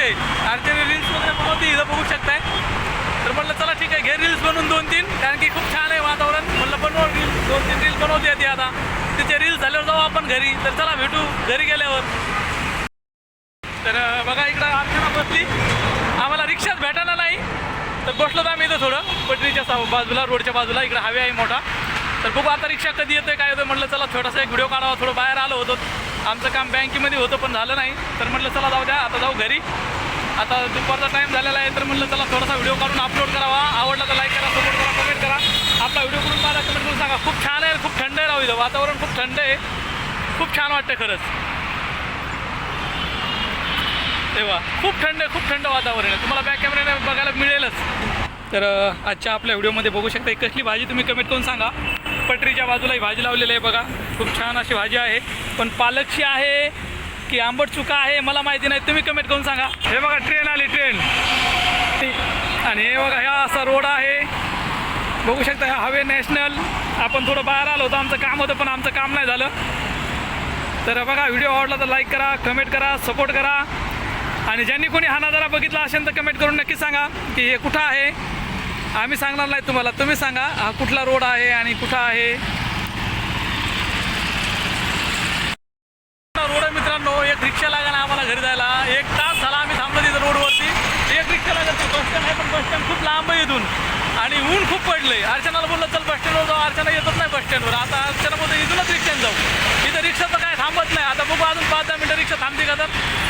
आहे. अर्चना रील्स वगैरे बनवते इथं बघू शकताय. तर म्हटलं चला ठीक आहे, घे रील्स बनवून 2-3, कारण की खूप छान आहे वातावरण. म्हटलं बनव रील्स, 2-3 रील्स बनवते येते आता. तिचे रील्स झाल्यावर जाऊ आपण घरी. तर चला भेटू घरी गेल्यावर. तर बघा इकडं अर्चना बसली, आम्हाला रिक्षाच भेटायला नाही. तर बसलो तर आम्ही इथं थोडं पटरीच्या बाजूला, रोडच्या बाजूला. इकडं हायवे आहे मोठा. तर बघू आता रिक्षा कधी येतोय काय होतं. म्हटलं चला थोडासा एक व्हिडिओ काढावा. थोडं बाहेर आलो होतो, आमचं काम बँकेमध्ये होतं पण झालं नाही. तर म्हटलं चला जाऊ द्या, आता जाऊ घरी. आता दुपारचा टाईम झालेला आहे. तर म्हटलं चला थोडासा व्हिडिओ काढून अपलोड करावा. आवडला तर लाईक करा, सपोर्ट करा, कमेंट करा. आपला व्हिडिओ करून मला कमेंट करून सांगा. खूप छान आहे, खूप थंड आहे राहू इथं. वातावरण खूप थंड आहे, खूप छान वाटतं खरंच. तेव्हा खूप थंड वातावरण आहे. तुम्हाला बॅक कॅमेऱ्याने बघायला मिळेलच. तर आजच्या आपल्या व्हिडिओमध्ये बघू शकता. कसली भाजी तुम्ही कमेंट करून सांगा. पटरीच्या बाजूला ही भाजी लावलेली आहे बघा. खूप छान अशी भाजी आहे. पण पालकची आहे की आंबट चुका आहे मला माहिती नाही. तुम्ही कमेंट करून सांगा. हे बघा ट्रेन आली, ट्रेन. आणि हे बघा ह्या असा रोड आहे बघू शकता. Highway national. आपण थोडं बाहेर आलो होतं, आमचं काम होतं पण आमचं काम नाही झालं. तर बघा व्हिडिओ आवडला तर लाईक करा, कमेंट करा, सपोर्ट करा. आणि ज्यांनी कोणी हा नजारा बघितला असेल तर कमेंट करून नक्की सांगा की हे कुठं आहे. आम्ही सांगणार नाही तुम्हाला, तुम्ही सांगा हा कुठला रोड आहे आणि कुठं आहे. रोड आहे मित्रांनो. एक रिक्षा लागेल आम्हाला घरी जायला. 1 तास झाला आम्ही थांबलो तिथं रोडवरती. एक रिक्षा लागेल. बस स्टँड आहे पण बस स्टँड खूप लांब आहे इथून आणि ऊन खूप पडलंय. अर्चनाला बोललं चल बस स्टँडवर जाऊ. अर्चना येतच नाही बस स्टँडवर. आता अर्चना बोलतो इथूनच रिक्षाने जाऊ. इथं रिक्षा तर काय थांबत नाही. आता बघू अजून 5-10 मिनटं रिक्षा थांबते का. तर